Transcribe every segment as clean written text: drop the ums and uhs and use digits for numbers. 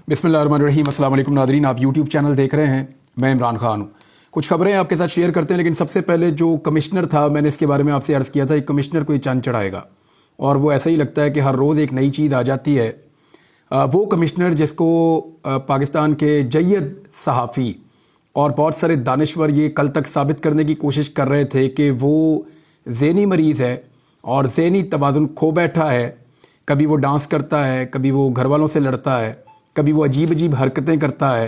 बिस्मिल्लाहिर्रहमानिर्रहीम। अस्सलाम वालेकुम नादरीन, आप यूट्यूब चैनल देख रहे हैं। मैं इमरान खान हूँ। कुछ खबरें आपके साथ शेयर करते हैं, लेकिन सबसे पहले जो कमिश्नर था, मैंने इसके बारे में आपसे अर्ज़ किया था, एक कमिश्नर को चंद चढ़ाएगा और वो ऐसा ही लगता है कि हर रोज़ एक नई चीज़ आ जाती है। वो कमिश्नर जिसको पाकिस्तान के जय्यद सहाफ़ी और बहुत सारे दानिश्वर ये कल तक साबित करने की कोशिश कर रहे थे कि वो ज़हनी मरीज़ है और ज़हनी तवाज़ुन खो बैठा है। कभी वो डांस करता है, कभी वो घर वालों से लड़ता है, कभी वो अजीब अजीब हरकतें करता है।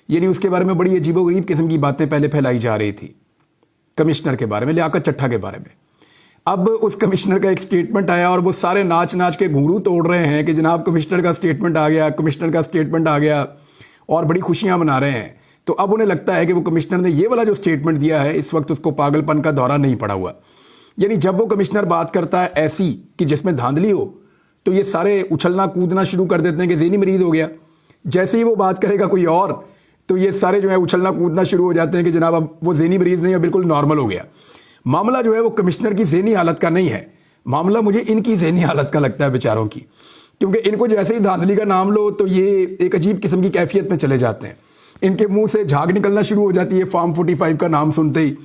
यानी उसके बारे में बड़ी अजीबोगरीब किस्म की बातें पहले फैलाई जा रही थी कमिश्नर के बारे में, लियाकत चट्ठा के बारे में। अब उस कमिश्नर का एक स्टेटमेंट आया और वो सारे नाच नाच के घुंघरू तोड़ रहे हैं कि जनाब कमिश्नर का स्टेटमेंट आ गया, कमिश्नर का स्टेटमेंट आ गया, और बड़ी खुशियां मना रहे हैं। तो अब उन्हें लगता है कि वो कमिश्नर ने ये वाला जो स्टेटमेंट दिया है, इस वक्त उसको पागलपन का दौरा नहीं पड़ा हुआ। यानी जब वो कमिश्नर बात करता है ऐसी कि जिसमें धांधली हो, तो ये सारे उछलना कूदना शुरू कर देते हैं कि ज़हनी मरीज़ हो गया। जैसे ही वो बात करेगा कोई और, तो ये सारे जो है उछलना कूदना शुरू हो जाते हैं कि जनाब अब वो ज़हनी मरीज़ नहीं है, बिल्कुल नॉर्मल हो गया। मामला जो है वो कमिश्नर की ज़हनी हालत का नहीं है, मामला मुझे इनकी ज़हनी हालत का लगता है बेचारों की। क्योंकि इनको जैसे ही धांधली का नाम लो तो ये एक अजीब किस्म की कैफियत में चले जाते हैं। इनके मुंह से झाग निकलना शुरू हो जाती है फॉर्म 45 का नाम सुनते ही,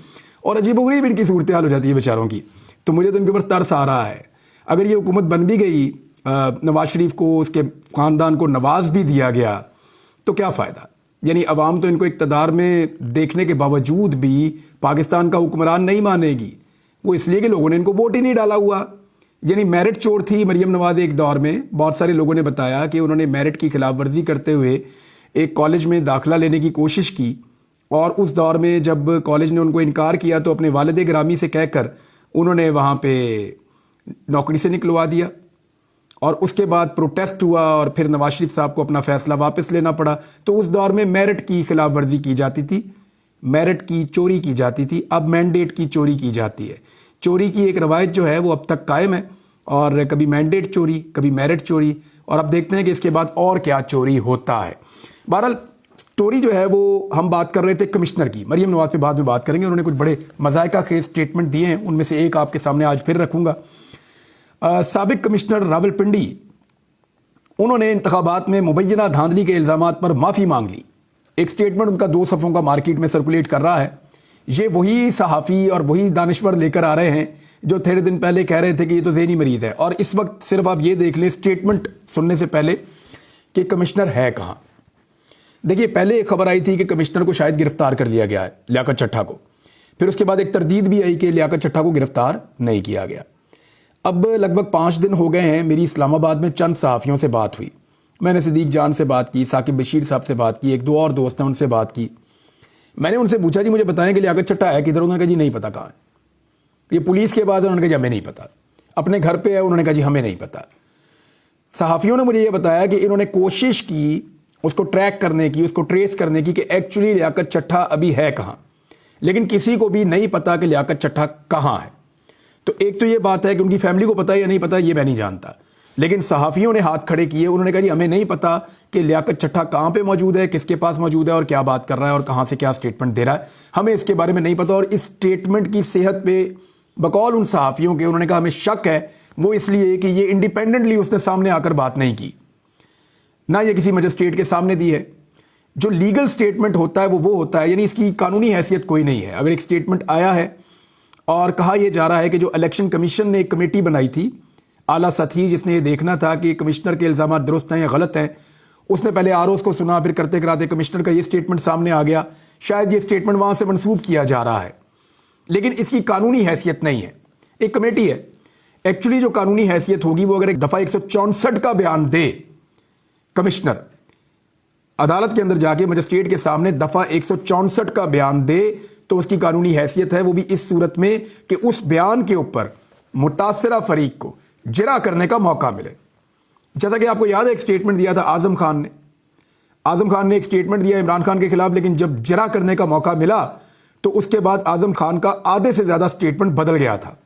और अजीबोगरीब इनकी सूरत हाल हो जाती है बेचारों की। तो मुझे तो इनके ऊपर तरस आ रहा है। अगर ये हुकूमत बन भी गई, नवाज शरीफ को, उसके ख़ानदान को नवाज भी दिया गया, तो क्या फ़ायदा। यानी अवाम तो इनको इक़्तिदार में देखने के बावजूद भी पाकिस्तान का हुक्मरान नहीं मानेगी। वो इसलिए कि लोगों ने इनको वोट ही नहीं डाला हुआ। यानी मेरिट चोर थी मरियम नवाज। एक दौर में बहुत सारे लोगों ने बताया कि उन्होंने मेरिट की खिलाफ वर्जी करते हुए एक कॉलेज में दाखिला लेने की कोशिश की, और उस दौर में जब कॉलेज ने उनको इनकार किया तो अपने वालिद गिरामी से कहकर उन्होंने वहाँ पे नौकरी से निकलवा दिया। और उसके बाद प्रोटेस्ट हुआ और फिर नवाज शरीफ साहब को अपना फ़ैसला वापस लेना पड़ा। तो उस दौर में मेरिट की खिलाफ वर्जी की जाती थी, मेरिट की चोरी की जाती थी। अब मैंडेट की चोरी की जाती है। चोरी की एक रवायत जो है वो अब तक कायम है, और कभी मैंडेट चोरी, कभी मेरिट चोरी, और अब देखते हैं कि इसके बाद और क्या चोरी होता है। बहरहाल स्टोरी जो है वो हम बात कर रहे थे कमिश्नर की। मरियम नवाज पे बाद में बात करेंगे। उन्होंने कुछ बड़े मज़ायका खेज स्टेटमेंट दिए हैं, उनमें से एक आपके सामने आज फिर रखूँगा। साबिक कमिश्नर रावलपिंडी, उन्होंने इंतखाबात में मुबैना धांधली के इल्ज़ामात पर माफ़ी मांग ली। एक स्टेटमेंट उनका 2 सफ़ों का मार्केट में सर्कुलेट कर रहा है। ये वही सहाफ़ी और वही दानिश्वर लेकर आ रहे हैं जो थोड़े दिन पहले कह रहे थे कि ये तो ज़हनी मरीज़ है। और इस वक्त सिर्फ आप ये देख लें स्टेटमेंट सुनने से पहले कि कमिश्नर है कहाँ। देखिए, पहले एक खबर आई थी कि कमिश्नर को शायद गिरफ्तार कर लिया गया है, लियाकत चट्ठा को। फिर उसके बाद एक तरदीद भी आई कि लियाकत चट्ठा को गिरफ्तार नहीं किया गया। अब लगभग 5 दिन हो गए हैं, मेरी इस्लामाबाद में चंद सहाफ़ियों से बात हुई। मैंने सिद्दीक जान से बात की, साकिब बशीर साहब से बात की, एक दो और दोस्त हैं उनसे बात की। मैंने उनसे पूछा जी मुझे बताएं कि लियाकत चट्ठा है किधर। उन्होंने कहा जी नहीं पता कहाँ है। ये पुलिस के बाद उन्होंने कहा जी हमें नहीं पता। अपने घर पे है, उन्होंने कहा जी हमें नहीं पता। सहाफ़ियों ने मुझे ये बताया कि इन्होंने कोशिश की उसको ट्रैक करने की, उसको ट्रेस करने की कि एक्चुअली लियाकत चट्ठा अभी है कहाँ, लेकिन किसी को भी नहीं पता कि लियाकत चट्ठा कहाँ है। तो एक तो ये बात है कि उनकी फैमिली को पता है या नहीं पता, ये मैं नहीं जानता, लेकिन सहाफ़ियों ने हाथ खड़े किए। उन्होंने कहा जी हमें नहीं पता कि लियाकत चट्ठा कहाँ पे मौजूद है, किसके पास मौजूद है और क्या बात कर रहा है और कहाँ से क्या स्टेटमेंट दे रहा है, हमें इसके बारे में नहीं पता। और इस स्टेटमेंट की सेहत पे बकौल उन सहाफ़ियों के, उन्होंने कहा हमें शक है, वो इसलिए कि ये इंडिपेंडेंटली उसने सामने आकर बात नहीं की, ना ये किसी मजिस्ट्रेट के सामने दी है। जो लीगल स्टेटमेंट होता है वो होता है, यानी इसकी कानूनी हैसियत कोई नहीं है। अगर एक स्टेटमेंट आया है और कहा यह जा रहा है कि जो इलेक्शन कमीशन ने एक कमेटी बनाई थी आला सतही, जिसने ये देखना था कि कमिश्नर के इल्ज़ामात दुरुस्त हैं या गलत हैं, उसने पहले आरओज़ को सुना, फिर करते कराते कमिश्नर का ये स्टेटमेंट सामने आ गया। शायद ये स्टेटमेंट वहाँ से मनसूब किया जा रहा है, लेकिन इसकी कानूनी हैसियत नहीं है। एक कमेटी है, एक्चुअली जो कानूनी हैसियत होगी वो अगर एक दफ़ा 164 का बयान दे कमिश्नर, अदालत के अंदर जाके मजिस्ट्रेट के सामने दफ़ा 164 का बयान दे, तो उसकी कानूनी हैसियत है। वो भी इस सूरत में कि उस बयान के ऊपर मुतासरा फरीक को जिरा करने का मौका मिले। जैसा कि आपको याद है एक स्टेटमेंट दिया था आज़म खान ने। आज़म खान ने एक स्टेटमेंट दिया इमरान खान के खिलाफ, लेकिन जब जिरा करने का मौका मिला तो उसके बाद आज़म खान का आधे से ज़्यादा स्टेटमेंट बदल गया था।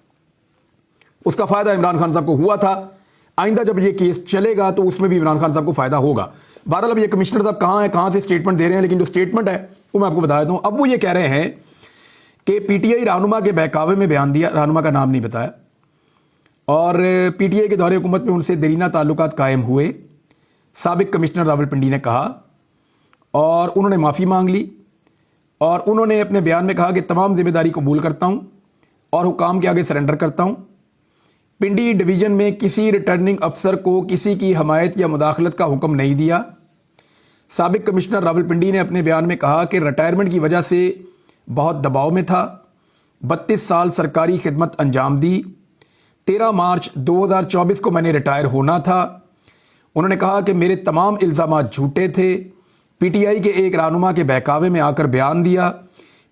उसका फ़ायदा इमरान खान साहब को हुआ था। आइंदा जब ये केस चलेगा तो उसमें भी इमरान खान साहब को फ़ायदा होगा। बहरहाल अब ये कमिश्नर साहब कहाँ है, कहाँ से स्टेटमेंट दे रहे हैं, लेकिन जो स्टेटमेंट है वो मैं आपको बता देता हूँ। अब वो ये कह रहे हैं कि पीटीआई रहनुमा के बहकावे में बयान दिया, रहनुमा का नाम नहीं बताया, और पीटीआई के दौरे हुकूमत में उनसे देरीना ताल्लुकात कायम हुए। साबिक कमिश्नर रावलपिंडी ने कहा और उन्होंने माफ़ी मांग ली और उन्होंने अपने बयान में कहा कि तमाम जिम्मेदारी कबूल करता हूं और हुकाम के आगे सरेंडर करता हूं। पिंडी डिवीज़न में किसी रिटर्निंग अफसर को किसी की हमायत या मुदाखलत का हुक्म नहीं दिया। साबिक कमिश्नर रावलपिंडी ने अपने बयान में कहा कि रिटायरमेंट की वजह से बहुत दबाव में था, 32 साल सरकारी खिदमत अंजाम दी, 13 मार्च 2024 को मैंने रिटायर होना था। उन्होंने कहा कि मेरे तमाम इल्ज़ामात झूठे थे। पीटीआई के एक रहनुमा के बहकावे में आकर बयान दिया।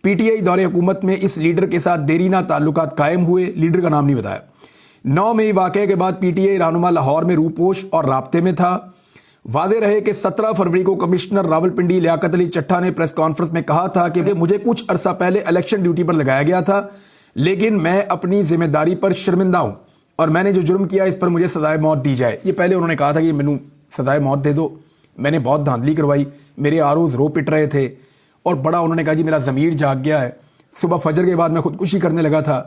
पीटीआई दौरे हुकूमत में इस लीडर के साथ देरीना ताल्लुकात कायम हुए, लीडर का नाम नहीं बताया। 9 मई वाक़े के बाद पीटीआई रहनुमा लाहौर में रूपोश और राब्ते में था। वाज़ेह रहे कि 17 फरवरी को कमिश्नर रावलपिंडी लियाकत अली चट्ठा ने प्रेस कॉन्फ्रेंस में कहा था कि मुझे कुछ अरसा पहले इलेक्शन ड्यूटी पर लगाया गया था, लेकिन मैं अपनी जिम्मेदारी पर शर्मिंदा हूं और मैंने जो जुर्म किया इस पर मुझे सजाए मौत दी जाए। ये पहले उन्होंने कहा था कि मैनू सजाए मौत दे दो, मैंने बहुत धांधली करवाई, मेरे आरोज रो पिट रहे थे और बड़ा उन्होंने कहा जी मेरा ज़मीर जाग गया है, सुबह फजर के बाद मैं खुदकुशी करने लगा था,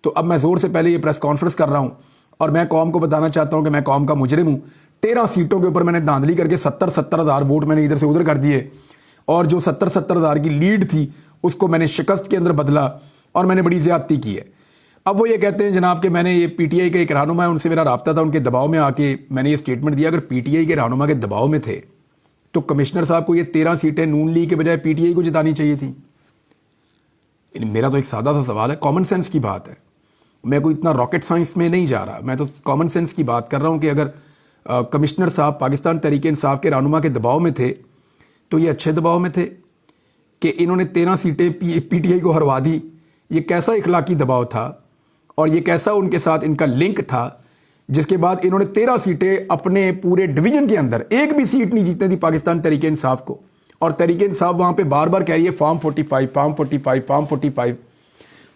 तो अब मैं ज़ोर से पहले ये प्रेस कॉन्फ्रेंस कर रहा हूँ और मैं कौम को बताना चाहता हूँ कि मैं कौम का मुजरिम हूँ। 13 सीटों के ऊपर मैंने धांधली करके 70-70 हज़ार वोट मैंने इधर से उधर कर दिए और जो 70-70 हज़ार की लीड थी उसको मैंने शिकस्त के अंदर बदला और मैंने बड़ी ज़्यादती की है। अब वो ये कहते हैं जनाब कि मैंने ये पीटीआई के एक रहनुमा है, उनसे मेरा राब्ता था, उनके दबाव में आके मैंने ये स्टेटमेंट दिया। अगर पीटीआई के रहनुमा के दबाव में थे तो कमिश्नर साहब को ये 13 सीटें नून लीग के बजाय पीटीआई को जितानी चाहिए थी। मेरा तो एक सादा सा सवाल है, कॉमन सेंस की बात है, मैं कोई इतना रॉकेट साइंस में नहीं जा रहा, मैं तो कॉमन सेंस की बात कर रहा हूँ कि अगर कमिश्नर साहब पाकिस्तान तहरीक इंसाफ के रहनुमा के दबाव में थे तो ये अच्छे दबाव में थे कि इन्होंने 13 सीटें पीटीआई को हरवा दी। ये कैसा इखलाकी दबाव था और ये कैसा उनके साथ इनका लिंक था जिसके बाद इन्होंने 13 सीटें अपने पूरे डिवीजन के अंदर एक भी सीट नहीं जीतने दी पाकिस्तान तहरीक इंसाफ को। और तहरीक इंसाफ वहाँ पे बार बार कह रही है फॉर्म 45 फॉर्म 45 फॉर्म 45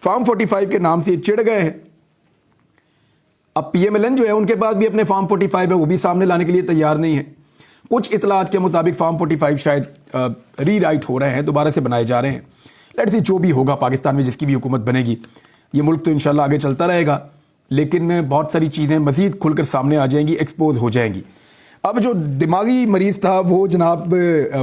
फॉर्म 45 के नाम से चिढ़ गए हैं। अब पीएमएलएन जो है उनके पास भी अपने फॉर्म 45 है, वो भी सामने लाने के लिए तैयार नहीं है। कुछ इतलात के मुताबिक फॉर्म 45 शायद रीराइट हो रहे हैं, दोबारा से बनाए जा रहे हैं। लेट्स सी जो भी होगा पाकिस्तान में जिसकी भी हुकूमत बनेगी, ये मुल्क तो इंशाल्लाह आगे चलता रहेगा, लेकिन बहुत सारी चीज़ें मज़ीद खुलकर सामने आ जाएंगी, एक्सपोज हो जाएंगी। अब जो दिमागी मरीज़ था वो जनाब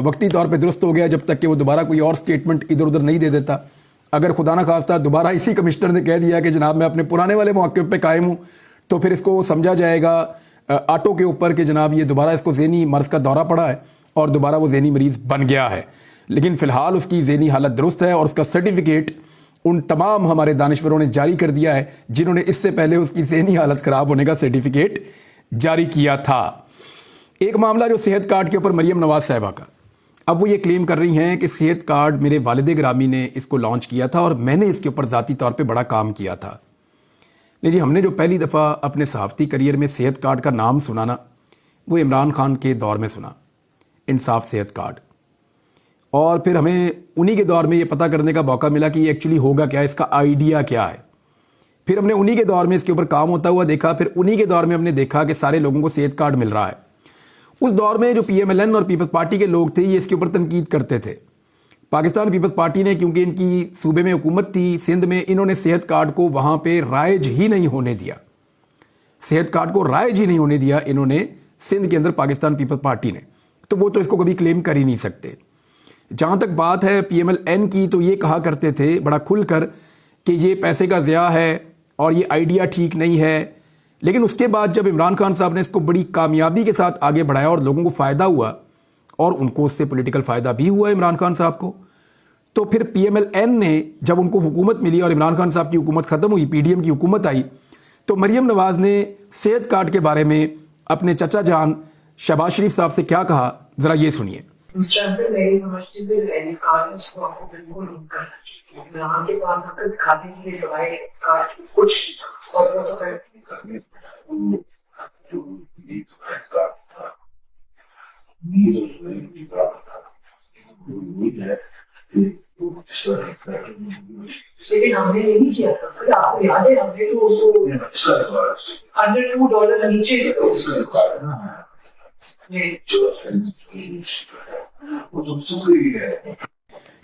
वक्ती तौर पे दुरुस्त हो गया जब तक कि वो दोबारा कोई और स्टेटमेंट इधर उधर नहीं दे देता। अगर खुदा ना खास्ता दोबारा इसी कमिश्नर ने कह दिया कि जनाब मैं अपने पुराने वाले मौके पे कायम हूँ, तो फिर इसको समझा जाएगा आटो के ऊपर कि जनाब ये दोबारा इसको ज़हनी मर्ज़ का दौरा पड़ा है और दोबारा वो ज़हनी मरीज़ बन गया है। लेकिन फ़िलहाल उसकी ज़हनी हालत दुरुस्त है और उसका सर्टिफिकेट उन तमाम हमारे दानिश्वरों ने जारी कर दिया है जिन्होंने इससे पहले उसकी ज़हनी हालत ख़राब होने का सर्टिफिकेट जारी किया था। एक मामला जो सेहत कार्ड के ऊपर मरियम नवाज़ साहिबा का, अब वो ये क्लेम कर रही हैं कि सेहत कार्ड मेरे वालिद ग्रामी ने इसको लॉन्च किया था और मैंने इसके ऊपर ज़ाती तौर पे बड़ा काम किया था। नहीं जी, हमने जो पहली दफ़ा अपने सहाफ़ती करियर में सेहत कार्ड का नाम सुना ना, वो इमरान खान के दौर में सुना, इंसाफ सेहत कार्ड। और फिर हमें उन्हीं के दौर में ये पता करने का मौका मिला कि ये एक्चुअली होगा क्या, इसका आइडिया क्या है। फिर हमने उन्हीं के दौर में इसके ऊपर काम होता हुआ देखा। फिर उन्हीं के दौर में हमने देखा कि सारे लोगों को सेहत कार्ड मिल रहा है। उस दौर में जो पीएमएलएन और पीपल्स पार्टी के लोग थे ये इसके ऊपर तनकीद करते थे। पाकिस्तान पीपल्स पार्टी ने, क्योंकि इनकी सूबे में हुकूमत थी सिंध में, इन्होंने सेहत कार्ड को वहाँ पे राइज ही नहीं होने दिया। सेहत कार्ड को राइज ही नहीं होने दिया इन्होंने सिंध के अंदर पाकिस्तान पीपल्स पार्टी ने, तो वो तो इसको कभी क्लेम कर ही नहीं सकते। जहाँ तक बात है पीएमएलएन की, तो ये कहा करते थे बड़ा खुलकर कि ये पैसे का ज़िया है और ये आइडिया ठीक नहीं है। लेकिन उसके बाद जब इमरान खान साहब ने इसको बड़ी कामयाबी के साथ आगे बढ़ाया और लोगों को फ़ायदा हुआ और उनको उससे पॉलिटिकल फ़ायदा भी हुआ इमरान खान साहब को, तो फिर पीएमएलएन ने जब उनको हुकूमत मिली और इमरान खान साहब की हुकूमत ख़त्म हुई, पीडीएम की हुकूमत आई, तो मरियम नवाज़ ने सेहत कार्ड के बारे में अपने चचा जान शहबाज शरीफ साहब से क्या कहा, ज़रा ये सुनिए। लेकिन हमने ये नहीं किया था, आपको याद है हमने तो उसको $102 नीचे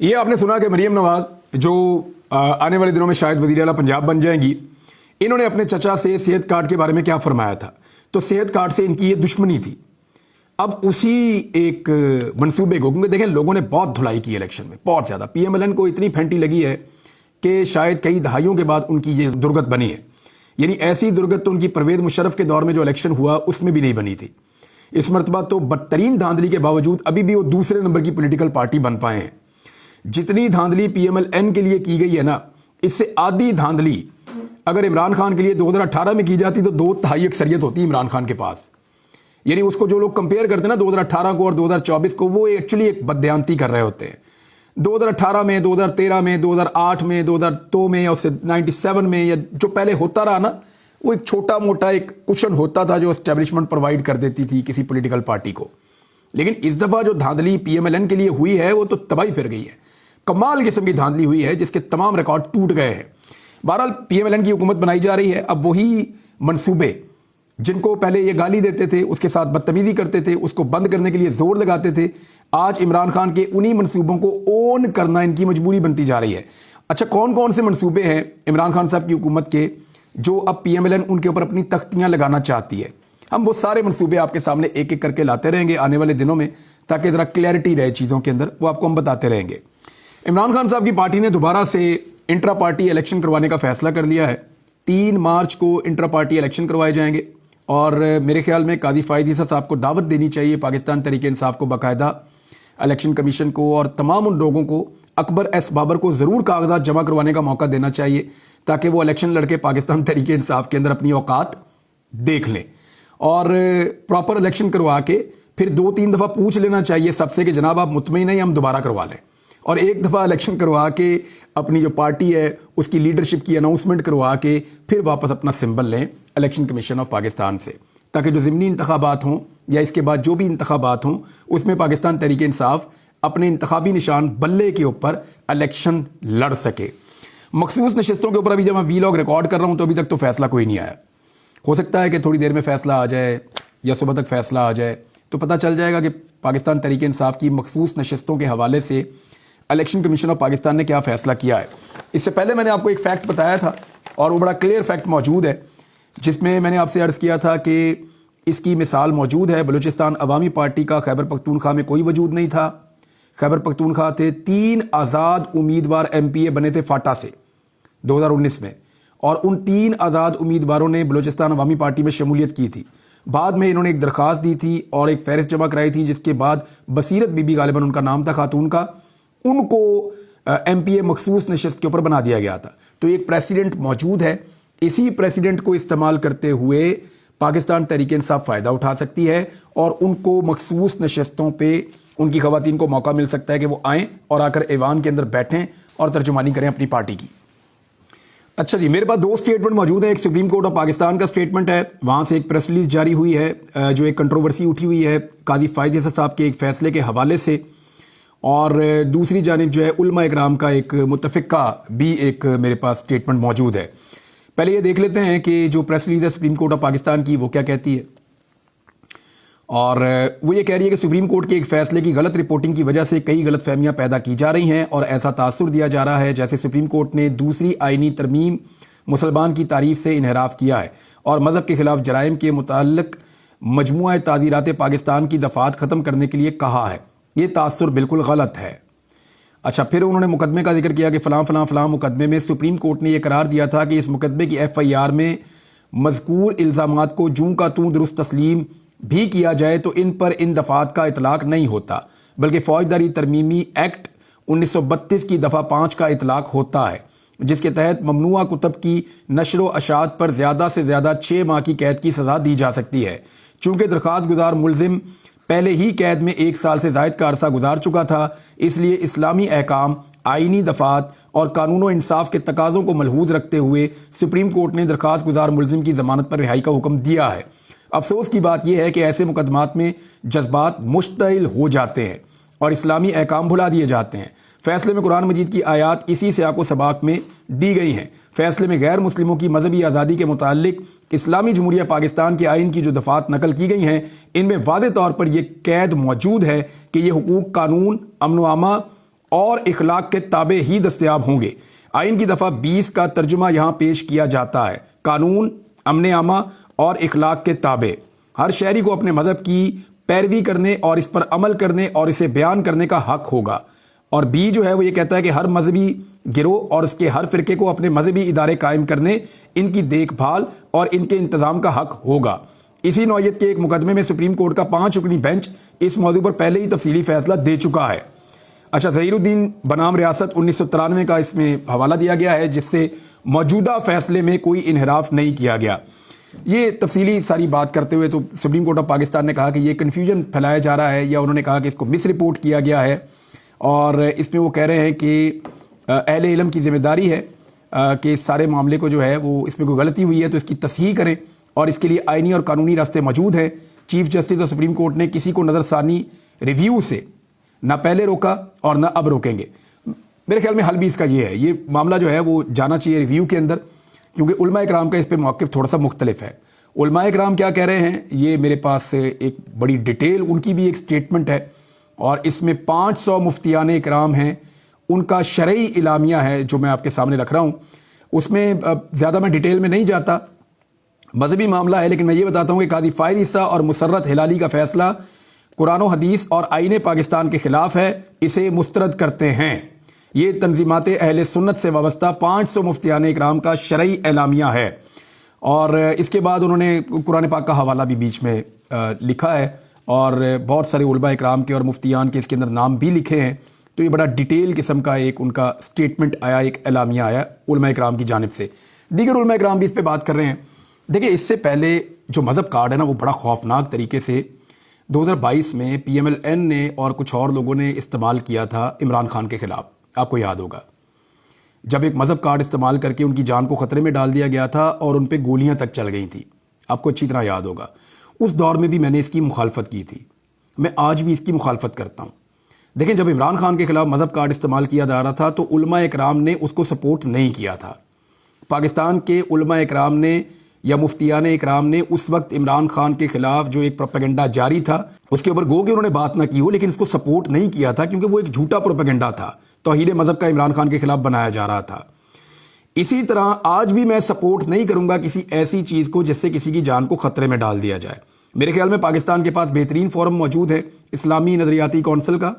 ये आपने सुना कि मरियम नवाज जो आने वाले दिनों में शायद वज़ीर आला पंजाब बन जाएंगी, इन्होंने अपने चचा से सेहत कार्ड के बारे में क्या फरमाया था। तो सेहत कार्ड से इनकी ये दुश्मनी थी। اب اسی ایک منصوبے کو، کیونکہ دیکھیں لوگوں نے بہت دھلائی کی الیکشن میں، بہت زیادہ، پی ایم ایل این کو اتنی پھینٹی لگی ہے کہ شاید کئی دہائیوں کے بعد ان کی یہ درگت بنی ہے. یعنی ایسی درگت تو ان کی پرویز مشرف کے دور میں جو الیکشن ہوا اس میں بھی نہیں بنی تھی. اس مرتبہ تو بدترین دھاندلی کے باوجود ابھی بھی وہ دوسرے نمبر کی پولیٹیکل پارٹی بن پائے ہیں. جتنی دھاندلی پی ایم ایل این کے لیے کی گئی ہے نا، اس سے آدھی دھاندلی اگر عمران خان کے لیے 2018 میں کی جاتی تو 2/3 اکثریت ہوتی عمران خان کے پاس. یعنی اس کو جو لوگ کمپیئر کرتے ہیں نا 2018 کو اور 2024 کو، وہ ایکچولی ایک بددیانتی کر رہے ہوتے ہیں. 2018 میں، 2013 میں، 2008 میں، 2002 میں اور 97 میں، یا جو پہلے ہوتا رہا نا، وہ ایک چھوٹا موٹا ایک کشن ہوتا تھا جو اسٹیبلشمنٹ پرووائڈ کر دیتی تھی کسی پولیٹیکل پارٹی کو. لیکن اس دفعہ جو دھاندلی پی ایم ایل این کے لیے ہوئی ہے وہ تو تباہی پھر گئی ہے. کمال قسم کی دھاندلی ہوئی ہے جس کے تمام ریکارڈ ٹوٹ گئے ہیں. بہرحال پی ایم ایل این کی حکومت بنائی جا رہی ہے. اب وہی منصوبے جن کو پہلے یہ گالی دیتے تھے، اس کے ساتھ بدتمیزی کرتے تھے، اس کو بند کرنے کے لیے زور لگاتے تھے، آج عمران خان کے انہی منصوبوں کو اون کرنا ان کی مجبوری بنتی جا رہی ہے. اچھا، کون کون سے منصوبے ہیں عمران خان صاحب کی حکومت کے جو اب پی ایم ایل این ان کے اوپر اپنی تختیاں لگانا چاہتی ہے؟ ہم وہ سارے منصوبے آپ کے سامنے ایک ایک کر کے لاتے رہیں گے آنے والے دنوں میں، تاکہ ذرا کلیئرٹی رہے چیزوں کے اندر، وہ آپ کو ہم بتاتے رہیں گے. عمران خان صاحب کی پارٹی نے دوبارہ سے انٹرا پارٹی الیکشن کروانے کا فیصلہ کر لیا ہے. 3 مارچ کو انٹرا پارٹی الیکشن کروائے جائیں گے، اور میرے خیال میں قاضی فائد عیسیٰ صاحب کو دعوت دینی چاہیے، پاکستان تحریک انصاف کو باقاعدہ، الیکشن کمیشن کو اور تمام ان لوگوں کو، اکبر ایس بابر کو ضرور کاغذات جمع کروانے کا موقع دینا چاہیے تاکہ وہ الیکشن لڑ کے پاکستان تحریک انصاف کے اندر اپنی اوقات دیکھ لیں، اور پراپر الیکشن کروا کے پھر 2-3 دفعہ پوچھ لینا چاہیے سب سے کہ جناب آپ مطمئن ہیں، ہم دوبارہ کروا لیں، اور ایک دفعہ الیکشن کروا کے اپنی جو پارٹی ہے اس کی لیڈرشپ کی اناؤنسمنٹ کروا کے پھر واپس اپنا سمبل لیں الیکشن کمیشن آف پاکستان سے، تاکہ جو ضمنی انتخابات ہوں یا اس کے بعد جو بھی انتخابات ہوں اس میں پاکستان تحریک انصاف اپنے انتخابی نشان بلے کے اوپر الیکشن لڑ سکے. مخصوص نشستوں کے اوپر ابھی جب میں وی لاگ ریکارڈ کر رہا ہوں تو ابھی تک تو فیصلہ کوئی نہیں آیا. ہو سکتا ہے کہ تھوڑی دیر میں فیصلہ آ جائے یا صبح تک فیصلہ آ جائے تو پتہ چل جائے گا کہ پاکستان تحریک انصاف کی مخصوص نشستوں کے حوالے سے الیکشن کمیشن آف پاکستان نے کیا فیصلہ کیا ہے. اس سے پہلے میں نے آپ کو ایک فیکٹ بتایا تھا اور وہ بڑا کلیئر فیکٹ موجود ہے، جس میں میں نے آپ سے عرض کیا تھا کہ اس کی مثال موجود ہے. بلوچستان عوامی پارٹی کا خیبر پختونخوا میں کوئی وجود نہیں تھا. خیبر پختونخوا تھے 3 آزاد امیدوار ایم پی اے بنے تھے فاٹا سے 2019 میں، اور ان 3 آزاد امیدواروں نے بلوچستان عوامی پارٹی میں شمولیت کی تھی. بعد میں انہوں نے ایک درخواست دی تھی اور ایک فہرست جمع کرائی تھی، جس کے بعد بصیرت بی بی غالباً ان کا نام تھا خاتون کا، ان کو ایم پی اے مخصوص نشست کے اوپر بنا دیا گیا تھا. تو ایک پریسیڈنٹ موجود ہے، اسی پریسیڈنٹ کو استعمال کرتے ہوئے پاکستان تحریک انصاف فائدہ اٹھا سکتی ہے اور ان کو مخصوص نشستوں پہ ان کی خواتین کو موقع مل سکتا ہے کہ وہ آئیں اور آ کر ایوان کے اندر بیٹھیں اور ترجمانی کریں اپنی پارٹی کی. اچھا جی، میرے پاس 2 سٹیٹمنٹ موجود ہیں. ایک سپریم کورٹ آف پاکستان کا سٹیٹمنٹ ہے، وہاں سے ایک پریس ریلیز جاری ہوئی ہے جو ایک کنٹروورسی اٹھی ہوئی ہے قاضی فائد عیسیٰ صاحب کے ایک فیصلے کے حوالے سے، اور دوسری جانب جو ہے علماء اکرام کا ایک متفقہ بھی ایک میرے پاس سٹیٹمنٹ موجود ہے. پہلے یہ دیکھ لیتے ہیں کہ جو پریس ریلیز ہے سپریم کورٹ آف پاکستان کی وہ کیا کہتی ہے. اور وہ یہ کہہ رہی ہے کہ سپریم کورٹ کے ایک فیصلے کی غلط رپورٹنگ کی وجہ سے کئی غلط فہمیاں پیدا کی جا رہی ہیں اور ایسا تاثر دیا جا رہا ہے جیسے سپریم کورٹ نے دوسری آئینی ترمیم مسلمان کی تعریف سے انحراف کیا ہے اور مذہب کے خلاف جرائم کے متعلق مجموعہ تعزیرات پاکستان کی دفعات ختم کرنے کے لیے کہا ہے. یہ تاثر بالکل غلط ہے. اچھا، پھر انہوں نے مقدمے کا ذکر کیا کہ فلاں فلاں فلاں مقدمے میں سپریم کورٹ نے یہ قرار دیا تھا کہ اس مقدمے کی ایف آئی آر میں مذکور الزامات کو جوں کا توں درست تسلیم بھی کیا جائے تو ان پر ان دفعات کا اطلاق نہیں ہوتا، بلکہ فوجداری ترمیمی ایکٹ 1932 کی دفعہ 5 کا اطلاق ہوتا ہے، جس کے تحت ممنوعہ کتب کی نشر و اشاعت پر زیادہ سے زیادہ 6 ماہ کی قید کی سزا دی جا سکتی ہے. چونکہ درخواست گزار ملزم پہلے ہی قید میں 1 سال سے زائد کا عرصہ گزار چکا تھا، اس لیے اسلامی احکام، آئینی دفعات اور قانون و انصاف کے تقاضوں کو ملحوظ رکھتے ہوئے سپریم کورٹ نے درخواست گزار ملزم کی ضمانت پر رہائی کا حکم دیا ہے. افسوس کی بات یہ ہے کہ ایسے مقدمات میں جذبات مشتعل ہو جاتے ہیں اور اسلامی احکام بھلا دیے جاتے ہیں. فیصلے میں قرآن مجید کی آیات اسی سیاق و سباق میں دی گئی ہیں. فیصلے میں غیر مسلموں کی مذہبی آزادی کے متعلق اسلامی جمہوریہ پاکستان کے آئین کی جو دفعات نقل کی گئی ہیں ان میں واضح طور پر یہ قید موجود ہے کہ یہ حقوق قانون، امن و امان اور اخلاق کے تابع ہی دستیاب ہوں گے. آئین کی دفعہ 20 کا ترجمہ یہاں پیش کیا جاتا ہے: قانون، امن امان اور اخلاق کے تابع. ہر شہری کو اپنے مذہب کی پیروی کرنے اور اس پر عمل کرنے اور اسے بیان کرنے کا حق ہوگا، اور بی جو ہے وہ یہ کہتا ہے کہ ہر مذہبی گروہ اور اس کے ہر فرقے کو اپنے مذہبی ادارے قائم کرنے، ان کی دیکھ بھال اور ان کے انتظام کا حق ہوگا۔ اسی نوعیت کے ایک مقدمے میں سپریم کورٹ کا 5 رکنی بینچ اس موضوع پر پہلے ہی تفصیلی فیصلہ دے چکا ہے۔ اچھا، ظہیر الدین بنام ریاست 1993 کا اس میں حوالہ دیا گیا ہے، جس سے موجودہ فیصلے میں کوئی انحراف نہیں کیا گیا۔ یہ تفصیلی ساری بات کرتے ہوئے تو سپریم کورٹ آف پاکستان نے کہا کہ یہ کنفیوژن پھیلایا جا رہا ہے، یا انہوں نے کہا کہ اس کو مس رپورٹ کیا گیا ہے، اور اس میں وہ کہہ رہے ہیں کہ اہل علم کی ذمہ داری ہے کہ اس سارے معاملے کو جو ہے وہ اس میں کوئی غلطی ہوئی ہے تو اس کی تصحیح کریں، اور اس کے لیے آئینی اور قانونی راستے موجود ہیں۔ چیف جسٹس اور سپریم کورٹ نے کسی کو نظر ثانی ریویو سے نہ پہلے روکا اور نہ اب روکیں گے۔ میرے خیال میں حل بھی اس کا یہ ہے، یہ معاملہ جو ہے وہ جانا چاہیے ریویو کے اندر، کیونکہ علماء کرام کا اس پہ موقف تھوڑا سا مختلف ہے۔ علماء کرام کیا کہہ رہے ہیں، یہ میرے پاس ایک بڑی ڈیٹیل ان کی بھی ایک سٹیٹمنٹ ہے، اور اس میں 500 مفتیان کرام ہیں، ان کا شرعی اعلامیہ ہے جو میں آپ کے سامنے رکھ رہا ہوں۔ اس میں زیادہ میں ڈیٹیل میں نہیں جاتا، مذہبی معاملہ ہے، لیکن میں یہ بتاتا ہوں کہ قاضی فائز عیسیٰ اور مسرت ہلالی کا فیصلہ قرآن و حدیث اور آئین پاکستان کے خلاف ہے، اسے مسترد کرتے ہیں۔ یہ تنظیمات اہل سنت سے وابستہ 500 مفتیان اکرام کا شرعی اعلامیہ ہے، اور اس کے بعد انہوں نے قرآن پاک کا حوالہ بھی بیچ میں لکھا ہے، اور بہت سارے علماء اکرام کے اور مفتیان کے اس کے اندر نام بھی لکھے ہیں۔ تو یہ بڑا ڈیٹیل قسم کا ایک ان کا سٹیٹمنٹ آیا، ایک اعلامیہ آیا علماء اکرام کی جانب سے۔ دیگر علماء اکرام بھی اس پہ بات کر رہے ہیں۔ دیکھیں، اس سے پہلے جو مذہب کارڈ ہے نا، وہ بڑا خوفناک طریقے سے 2022 میں پی ایم ایل این نے اور کچھ اور لوگوں نے استعمال کیا تھا عمران خان کے خلاف۔ آپ کو یاد ہوگا جب ایک مذہب کارڈ استعمال کر کے ان کی جان کو خطرے میں ڈال دیا گیا تھا اور ان پہ گولیاں تک چل گئی تھیں، آپ کو اچھی طرح یاد ہوگا۔ اس دور میں بھی میں نے اس کی مخالفت کی تھی، میں آج بھی اس کی مخالفت کرتا ہوں۔ دیکھیں، جب عمران خان کے خلاف مذہب کارڈ استعمال کیا جا رہا تھا تو علماء اکرام نے اس کو سپورٹ نہیں کیا تھا۔ پاکستان کے علماء اکرام نے یا مفتیان اکرام نے اس وقت عمران خان کے خلاف جو ایک پروپیگنڈا جاری تھا اس کے اوپر گو کہ انہوں نے بات نہ کی ہو، لیکن اس کو سپورٹ نہیں کیا تھا، کیونکہ وہ ایک جھوٹا پروپیگنڈا تھا، توہین مذہب کا عمران خان کے خلاف بنایا جا رہا تھا۔ اسی طرح آج بھی میں سپورٹ نہیں کروں گا کسی ایسی چیز کو جس سے کسی کی جان کو خطرے میں ڈال دیا جائے۔ میرے خیال میں پاکستان کے پاس بہترین فورم موجود ہے، اسلامی نظریاتی کونسل کا،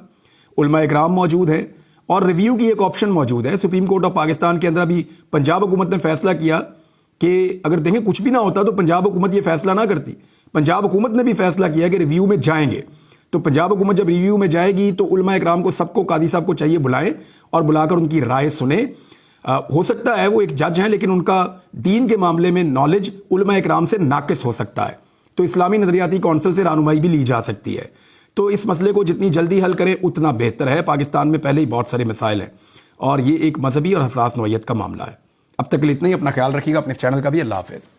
علماء اکرام موجود ہے، اور ریویو کی ایک آپشن موجود ہے۔ سپریم کورٹ آف پاکستان کے اندر ابھی پنجاب حکومت نے فیصلہ کیا کہ اگر دیکھیں کچھ بھی نہ ہوتا تو پنجاب حکومت یہ فیصلہ نہ کرتی۔ پنجاب حکومت نے بھی فیصلہ کیا کہ ریویو میں جائیں گے، تو پنجاب حکومت جب ریویو میں جائے گی تو علماء اکرام کو سب کو، قاضی صاحب کو چاہیے بلائیں اور بلا کر ان کی رائے سنیں۔ ہو سکتا ہے وہ ایک جج ہیں، لیکن ان کا دین کے معاملے میں نالج علماء اکرام سے ناقص ہو سکتا ہے، تو اسلامی نظریاتی کونسل سے رہنمائی بھی لی جا سکتی ہے۔ تو اس مسئلے کو جتنی جلدی حل کریں اتنا بہتر ہے۔ پاکستان میں پہلے ہی بہت سارے مسائل ہیں، اور یہ ایک مذہبی اور حساس نوعیت کا معاملہ ہے۔ اب تک کے لیے اتنا ہی، اپنا خیال رکھیے گا، اپنے چینل کا بھی۔ اللہ حافظ۔